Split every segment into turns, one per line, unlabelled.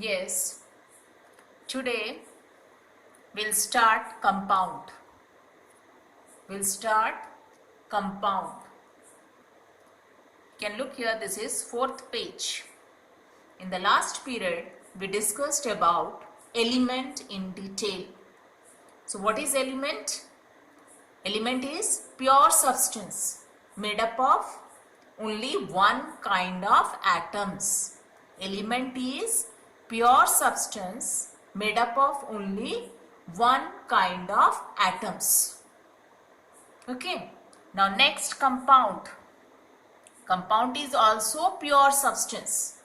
Yes, today we'll start compound. We'll start compound. You can look here, this is 4th page. In the last period, we discussed about element in detail. So what is element? Element is pure substance made up of only one kind of atoms. Element is pure substance made up of only one kind of atoms. Okay. Now next, compound. Compound is also pure substance.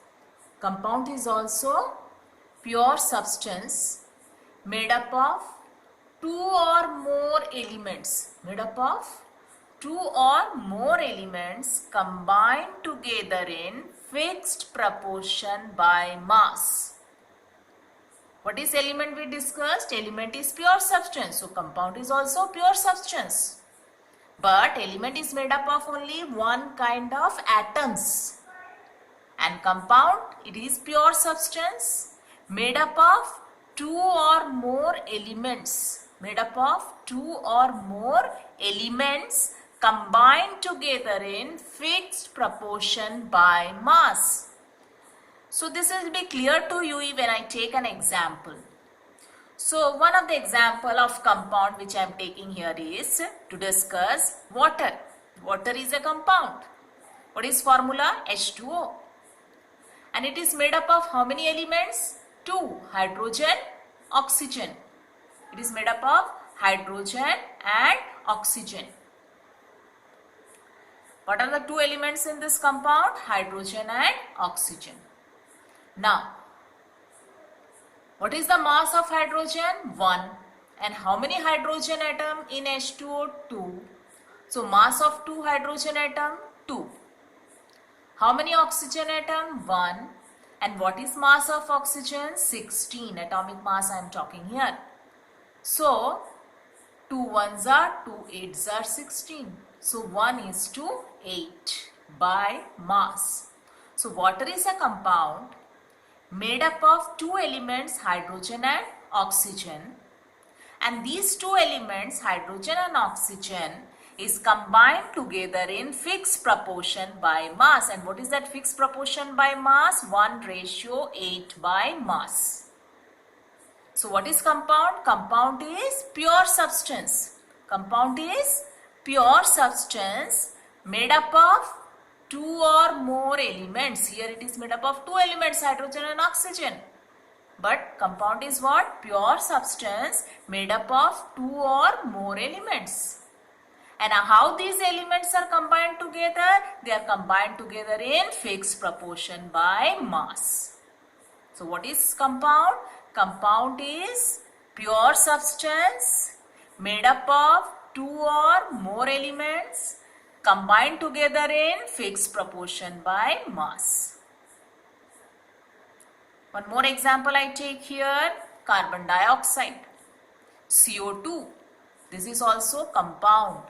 Compound is also pure substance made up of two or more elements. Made up of two or more elements combined together in fixed proportion by mass. What is element we discussed? Element is pure substance. So compound is also pure substance. But element is made up of only one kind of atoms. And compound, it is pure substance made up of two or more elements. Made up of two or more elements combined together in fixed proportion by mass. So this will be clear to you when I take an example. So one of the example of compound which I am taking here is to discuss water. Water is a compound. What is formula? H2O. And it is made up of how many elements? Two. Hydrogen, oxygen. It is made up of hydrogen and oxygen. What are the two elements in this compound? Hydrogen and oxygen. Now, what is the mass of hydrogen? 1. And how many hydrogen atom in H2O? 2. So mass of 2 hydrogen atom? 2. How many oxygen atom? 1. And what is mass of oxygen? 16. Atomic mass I am talking here. So 2 ones are 2 8s are 16. So 1 is to 8 by mass. So water is a compound made up of two elements, hydrogen and oxygen. And these two elements, hydrogen and oxygen, is combined together in fixed proportion by mass. And what is that fixed proportion by mass? 1:8 by mass. So what is compound? Compound is pure substance. Compound is pure substance made up of two or more elements. Here it is made up of two elements, hydrogen and oxygen. But compound is what? Pure substance made up of two or more elements. And how these elements are combined together? They are combined together in fixed proportion by mass. So what is compound? Compound is pure substance made up of two or more elements combined together in fixed proportion by mass. One more example I take here, carbon dioxide, CO2. This is also compound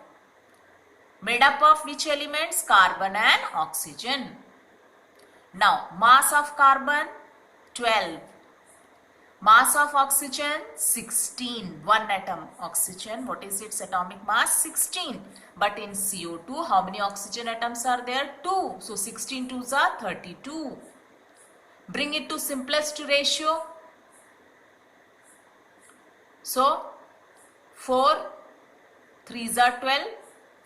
made up of which elements? Carbon and oxygen. Now mass of carbon 12. Mass of oxygen 16. One atom oxygen. What is its atomic mass? 16. But in CO2, how many oxygen atoms are there? 2. So 16 2s are 32. Bring it to simplest ratio. So 4 3s are 12.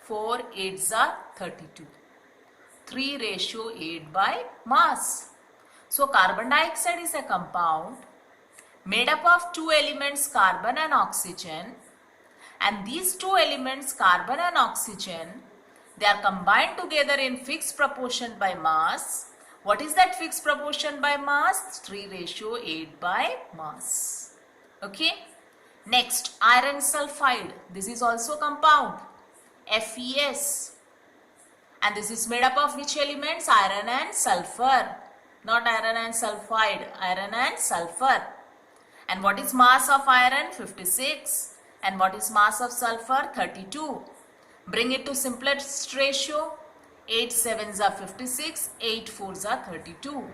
4 8s are 32. 3:8 by mass. So carbon dioxide is a compound made up of two elements, carbon and oxygen. And these two elements, carbon and oxygen, they are combined together in fixed proportion by mass. What is that fixed proportion by mass? 3:8 by mass. Okay. Next, iron sulfide. This is also compound. FeS. And this is made up of which elements? Iron and sulfur. Not iron and sulfide. Iron and sulfur. And what is mass of iron? 56. And what is mass of sulfur? 32. Bring it to simplest ratio. 8 7s are 56. 8 4s are 32.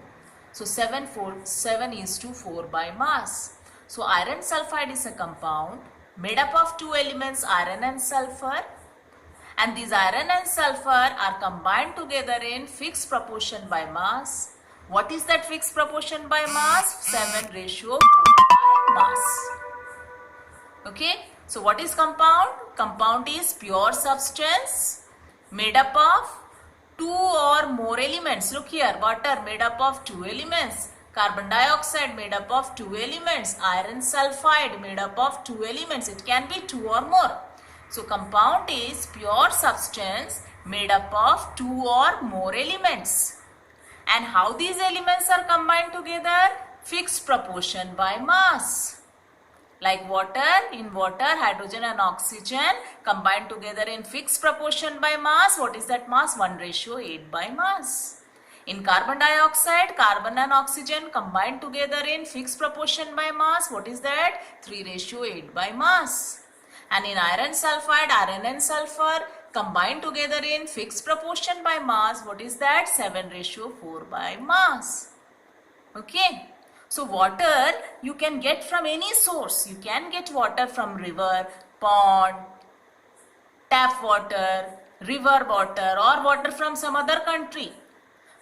So 7 is to 4 by mass. So iron sulfide is a compound made up of two elements, iron and sulfur. And these iron and sulfur are combined together in fixed proportion by mass. What is that fixed proportion by mass? 7:4 by mass. Okay. So what is compound? Compound is pure substance made up of two or more elements. Look here, water made up of two elements. Carbon dioxide made up of two elements. Iron sulfide made up of two elements. It can be two or more. So compound is pure substance made up of two or more elements. And how these elements are combined together? Fixed proportion by mass. Like water, in water, hydrogen and oxygen combined together in fixed proportion by mass. What is that mass? 1:8 by mass. In carbon dioxide, carbon and oxygen combined together in fixed proportion by mass. What is that? 3:8 by mass. And in iron sulfide, iron and sulfur combined together in fixed proportion by mass. What is that? 7:4 by mass. Okay. So water you can get from any source. You can get water from river, pond, tap water, river water or water from some other country.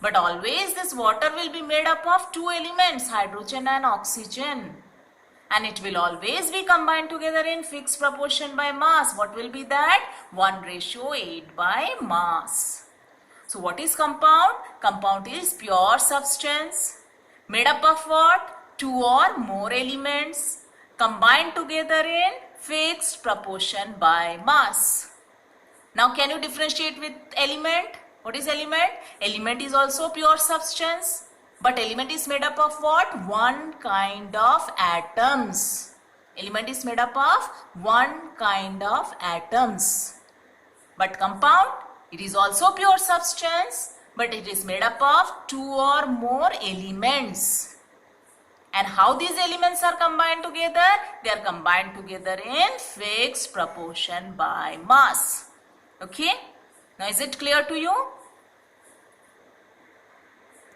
But always this water will be made up of two elements, hydrogen and oxygen. And it will always be combined together in fixed proportion by mass. What will be that? 1:8 by mass. So what is compound? Compound is pure substance made up of what? Two or more elements combined together in fixed proportion by mass. Now can you differentiate with element? What is element? Element is also pure substance. But element is made up of what? One kind of atoms. Element is made up of one kind of atoms. But compound, it is also pure substance, but it is made up of two or more elements. And how these elements are combined together? They are combined together in fixed proportion by mass. Okay? Now is it clear to you?